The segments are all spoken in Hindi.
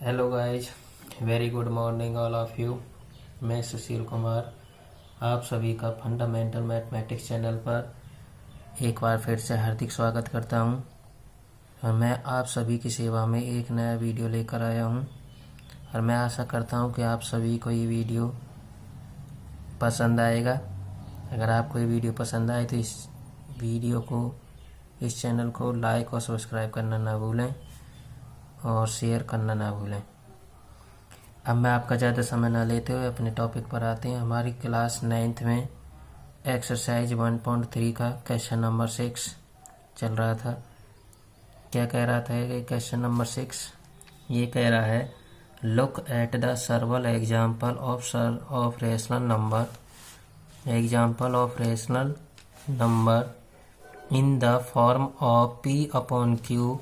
Hello guys, very good morning all of you. मैं सुशील कुमार आप सभी का फंडामेंटल मैथमेटिक्स चैनल पर एक बार फिर से हार्दिक स्वागत करता हूं। और मैं आप सभी की सेवा में एक नया वीडियो लेकर आया हूं और मैं आशा करता हूं कि आप सभी को ये वीडियो पसंद आएगा। अगर आपको ये वीडियो पसंद आए तो इस वीडियो को, इस चैनल को लाइक और सब्सक्राइब करना ना भूलें और शेयर करना ना भूलें। अब मैं आपका ज़्यादा समय ना लेते हुए अपने टॉपिक पर आते हैं। हमारी क्लास 9th में एक्सरसाइज 1.3 का क्वेश्चन नंबर 6 चल रहा था। क्या कह रहा था कि क्वेश्चन नंबर 6 ये कह रहा है, look at the several example of rational number in the form of p upon q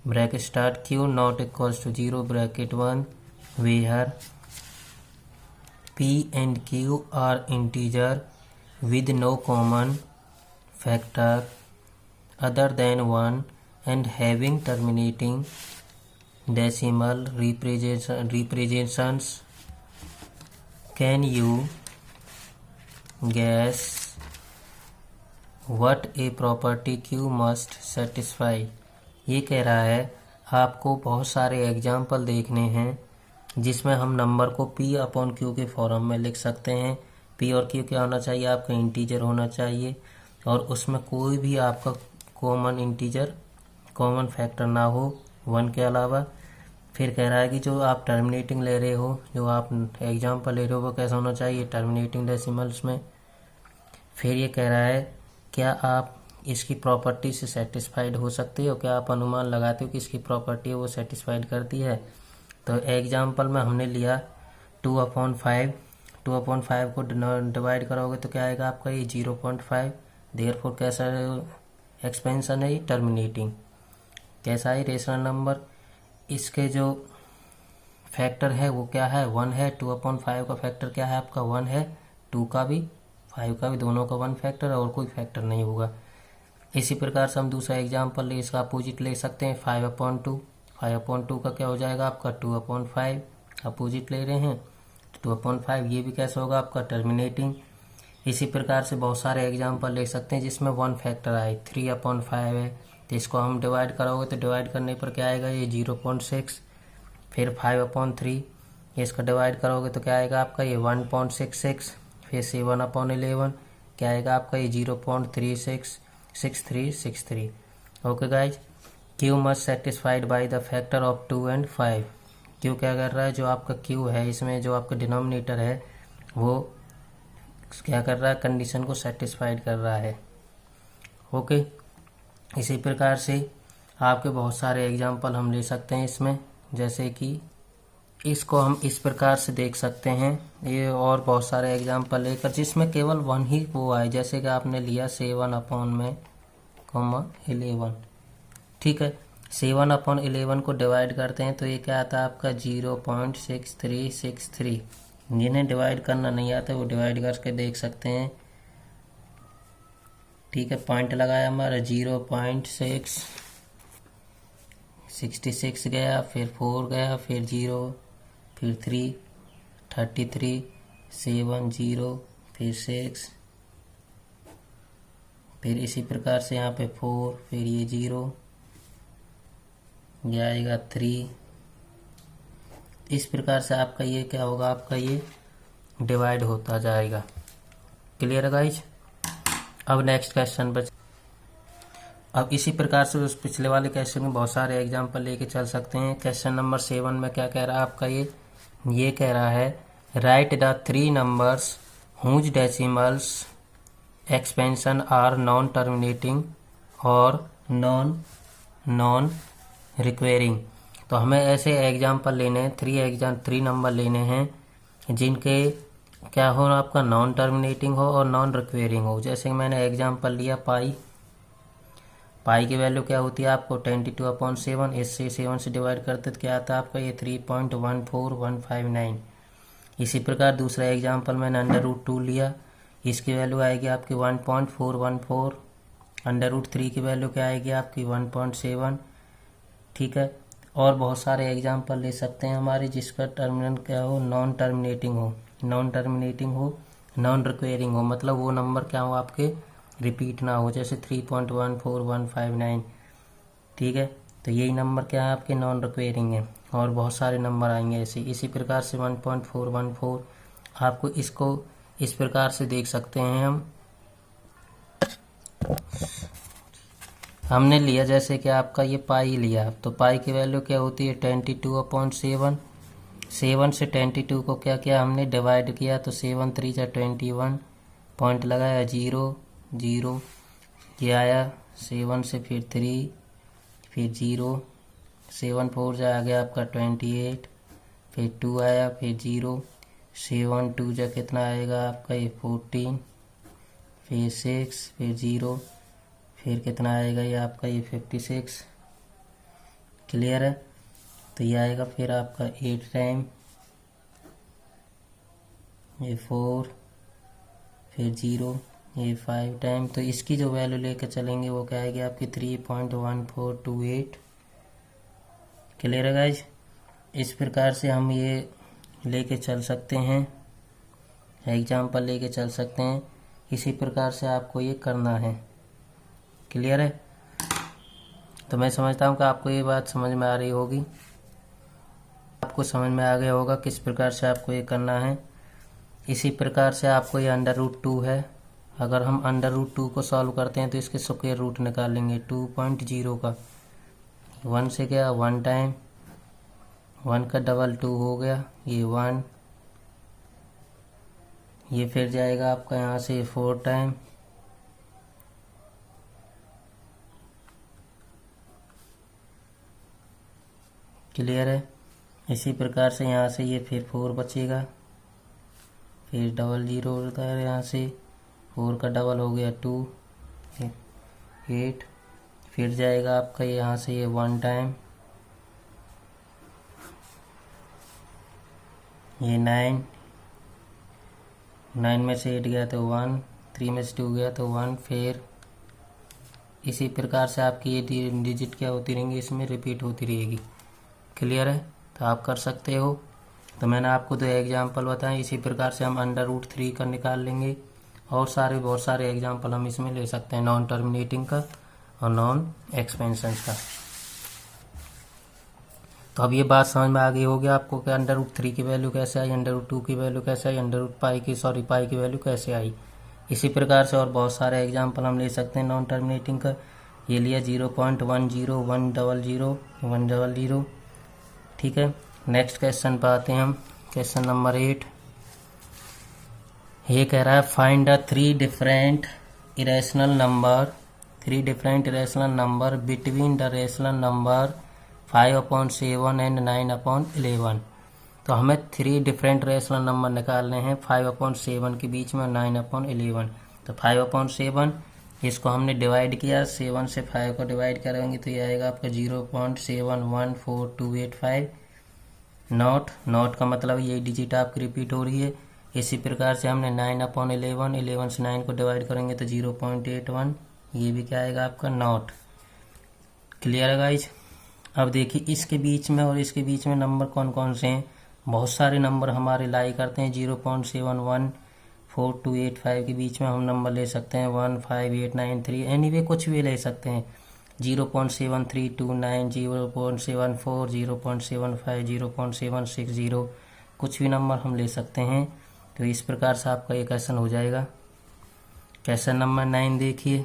bracket start q not equals to 0 bracket 1 where p and q are integer with no common factor other than 1 and having terminating decimal representations. Can you guess what a property q must satisfy? ये कह रहा है आपको बहुत सारे एग्जाम्पल देखने हैं जिसमें हम नंबर को p अपॉन q के फॉर्म में लिख सकते हैं। p और q क्या होना चाहिए? आपका इंटीजर होना चाहिए और उसमें कोई भी आपका कॉमन इंटीजर, कॉमन फैक्टर ना हो 1 के अलावा। फिर कह रहा है कि जो आप टर्मिनेटिंग ले रहे हो, जो आप एग्जाम्पल ले रहे हो, वो कैसा होना चाहिए? टर्मिनेटिंग डेसिमल्स में। फिर ये कह रहा है क्या आप इसकी प्रॉपर्टी से सेटिस्फाइड हो सकते हो? क्या आप अनुमान लगाते हो कि इसकी प्रॉपर्टी वो सेटिस्फाइड करती है? तो एग्जाम्पल में हमने लिया 2/5। 2/5 को डिवाइड करोगे तो क्या आएगा आपका? ये 0.5। देयरफॉर कैसा एक्सपेंशन है? ये टर्मिनेटिंग। कैसा है? Rational number. इसके जो फैक्टर है वो क्या है? 1 है। 2/5 का फैक्टर क्या है आपका? 1 है। 2 का भी 5 का भी, दोनों का 1 फैक्टर है और कोई फैक्टर नहीं होगा। इसी प्रकार से हम दूसरा एग्जाम्पल ले, इसका अपोजिट ले सकते हैं 5/2। 5/2 का क्या हो जाएगा आपका? 2/5। अपोजिट ले रहे हैं 2/5, ये भी कैसा होगा आपका? टर्मिनेटिंग। इसी प्रकार से बहुत सारे एग्जाम्पल ले सकते हैं जिसमें 1 फैक्टर आए। 3/5 है तो इसको हम डिवाइड करोगे तो डिवाइड करने पर क्या आएगा? ये 0.6। फिर 5/3 इसका डिवाइड करोगे तो क्या आएगा आपका? ये 1.66। फिर 7/11 क्या आएगा आपका? ये 0.366363। Okay guys, Q must satisfied by the factor of 2 and 5। Q क्या कर रहा है? जो आपका क्यू है, इसमें जो आपका डिनोमिनेटर है वो क्या कर रहा है? कंडीशन को सेटिस्फाइड कर रहा है। ओके, इसी प्रकार से आपके बहुत सारे एग्जाम्पल हम ले सकते हैं इसमें, जैसे कि इसको हम इस प्रकार से देख सकते हैं, ये और बहुत सारे एग्जाम्पल लेकर जिसमें केवल 1 ही वो आए। जैसे कि आपने लिया 7/11। ठीक है, 7/11 को डिवाइड करते हैं तो ये क्या आता है आपका? 0.6363। जिन्हें डिवाइड करना नहीं आता वो डिवाइड करके देख सकते हैं। ठीक है, पॉइंट लगाया हमारा 0.66 गया, फिर 4 गया, फिर 0, फिर 3, 33, 7, 0, फिर 6, फिर इसी प्रकार से यहाँ पे 4, फिर ये 0, ये आएगा 3। इस प्रकार से आपका ये क्या होगा? आपका ये डिवाइड होता जाएगा। क्लियर है गाइज? अब नेक्स्ट क्वेश्चन पर। अब इसी प्रकार से उस पिछले वाले क्वेश्चन में बहुत सारे एग्जाम्पल लेके चल सकते हैं। क्वेश्चन नंबर 7 में क्या कह रहा है आपका? ये कह रहा है, write the 3 numbers whose decimals expansion are non terminating और नॉन रिक्वेरिंग। तो हमें ऐसे एग्जाम्पल लेने हैं, 3 नंबर लेने हैं जिनके क्या हो? आपका नॉन टर्मिनेटिंग हो और नॉन रिक्वेरिंग हो। जैसे मैंने एग्जाम्पल लिया पाई की वैल्यू क्या होती है आपको? 22/7। इससे 7 से डिवाइड करते तो क्या आता है आपका? ये 3.14159। इसी प्रकार दूसरा एग्जाम्पल मैंने √2 लिया, इसकी वैल्यू आएगी आपकी 1.414। √3 की वैल्यू क्या आएगी आपकी? 1.7। ठीक है, और बहुत सारे एग्जाम्पल ले सकते हैं हमारे जिसका टर्मिनल क्या हो, नॉन टर्मिनेटिंग हो, नॉन टर्मिनेटिंग हो, नॉन रिक्वायरिंग हो, मतलब वो नंबर क्या हो आपके रिपीट ना हो, जैसे 3.14159। ठीक है, तो यही नंबर क्या है आपके नॉन रिक्वायरिंग है। और बहुत सारे नंबर आएंगे ऐसे। इसी प्रकार से 1.414 आपको इसको इस प्रकार से देख सकते हैं हमने लिया जैसे कि आपका ये पाई लिया, तो पाई की वैल्यू क्या होती है 22/7। 7 से 22 को क्या किया हमने डिवाइड किया, तो 7 3 जा 21, पॉइंट लगाया 0 0, ये आया 7 से फिर 3 फिर 0, 7 4 जा आ गया आपका 28, फिर 2 आया फिर 0, 7 2 जा कितना आएगा आपका ये 14, फिर 6 फिर 0, फिर कितना आएगा ये आपका ये 56। क्लियर है, तो ये आएगा फिर आपका 8 टाइम, ये 4, फिर 0, ये 5 टाइम। तो इसकी जो वैल्यू लेकर चलेंगे वो क्या आएगी आपकी 3.1428। क्लियर है गाइज, इस प्रकार से हम ये लेके चल सकते हैं, एग्जाम्पल लेके चल सकते हैं। इसी प्रकार से आपको ये करना है। क्लियर है, तो मैं समझता हूँ कि आपको ये बात समझ में आ रही होगी, आपको समझ में आ गया होगा किस प्रकार से आपको ये करना है। इसी प्रकार से आपको ये √2 है, अगर हम √2 को सॉल्व करते हैं तो इसके स्क्वायर रूट निकालेंगे 2.0 का। 1 से क्या 1 टाइम, 1 का डबल 2 हो गया, ये 1, ये फिर जाएगा आपका यहाँ से 4 टाइम, क्लियर है। इसी प्रकार से यहाँ से ये फिर 4 बचेगा, फिर डबल 0 होता है यहाँ से, 4 का डबल हो गया 2 8, फिर जाएगा आपका यहाँ से ये 1 टाइम, ये 9 में से 8 गया तो 1, 3 में से 2 गया तो 1, फिर इसी प्रकार से आपकी ये डिजिट क्या होती रहेंगी, इसमें रिपीट होती रहेगी। क्लियर है, तो आप कर सकते हो। तो मैंने आपको 2 एग्जाम्पल बताए, इसी प्रकार से हम √3 का निकाल लेंगे, और बहुत सारे एग्जाम्पल हम इसमें ले सकते हैं, नॉन टर्मिनेटिंग का और नॉन एक्सपेंशन का। तो अब ये बात समझ में आ गई होगी आपको कि √3 की वैल्यू कैसे आई, √2 की वैल्यू कैसे आई, पाई की वैल्यू कैसे आई। इसी प्रकार से और बहुत सारे एग्जाम्पल हम ले सकते हैं नॉन टर्मिनेटिंग का। ये लिया 0.10100 ठीक है। नेक्स्ट क्वेश्चन पर आते हैं हम, क्वेश्चन नंबर 8। ये कह रहा है find the 3 different irrational number between the rational number 5/7 and 9/11। तो हमें 3 डिफरेंट रेशनल नंबर निकालने हैं 5/7 के बीच में 9/11। तो 5/7 इसको हमने डिवाइड किया, 7 से 5 को डिवाइड करेंगे तो ये आएगा आपका 0.714285। नॉट का मतलब ये डिजिट आपकी रिपीट हो रही है। इसी प्रकार से हमने 9/11, 11 से 9 को डिवाइड करेंगे तो 0.81, ये भी क्या आएगा आपका नॉट। क्लियर है गाइज। अब देखिए इसके बीच में और इसके बीच में नंबर कौन कौन से हैं। बहुत सारे नंबर हमारे लाई करते हैं 0.714285 के बीच में हम नंबर ले सकते हैं 15893, एनीवे कुछ भी ले सकते हैं, 0.7329, 0.74, 0.75, 0.760, कुछ भी नंबर हम ले सकते हैं। तो इस प्रकार से आपका ये क्वेश्चन हो जाएगा। क्वेश्चन नंबर 9 देखिए।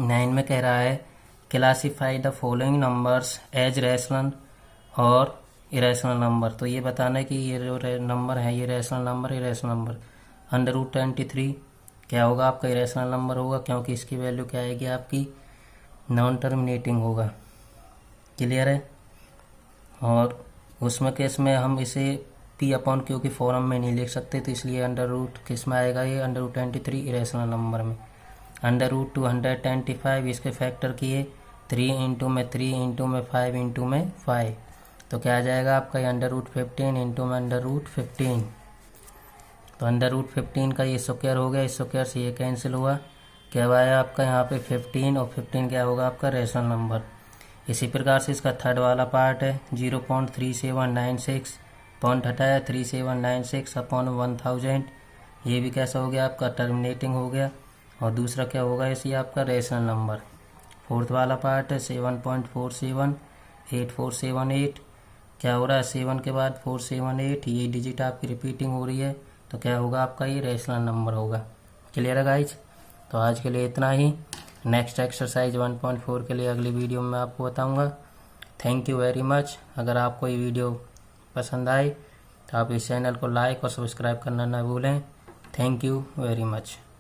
9 में कह रहा है classify the following numbers as rational और इरेशनल नंबर। तो ये बताना है कि ये जो नंबर है ये रैशनल नंबर, इरेशनल नंबर। √23 क्या होगा आपका इरेशनल नंबर होगा, क्योंकि इसकी वैल्यू क्या आएगी आपकी नॉन टर्मिनेटिंग होगा। क्लियर है। और उसमें केस में हम इसे P/Q की फॉर्म में नहीं लिख सकते, तो इसलिए √ किस में आएगा ये √23 इरेशनल नंबर में। √225 इसके फैक्टर किए 3 इंटू में 3 इंटू में 5 इंटू में 5, तो क्या आ जाएगा आपका ये √15 इंटू में √15। तो √15 का ये स्क्वायर हो गया, इस स्क्वायर से ये कैंसिल हुआ, क्या आया आपका यहाँ पे 15, और 15 क्या होगा आपका रेशनल नंबर। इसी प्रकार से इसका थर्ड वाला पार्ट है 0.3796 पॉइंट हटाया 3796 अपॉन 1000। ये भी कैसा हो गया आपका टर्मिनेटिंग हो गया। और दूसरा क्या होगा इसी आपका रेशनल नंबर। फोर्थ वाला पार्ट है 7.478478। क्या हो रहा है 7 के बाद 478, ये डिजिट आपकी रिपीटिंग हो रही है तो क्या होगा आपका ये रेशनल नंबर होगा। क्लियर है गाइज। तो आज के लिए इतना ही। नेक्स्ट एक्सरसाइज 1.4 के लिए अगली वीडियो में आपको बताऊंगा। Thank you very much. अगर आपको ये वीडियो पसंद आए तो आप इस चैनल को लाइक और सब्सक्राइब करना ना भूलें। Thank you very much.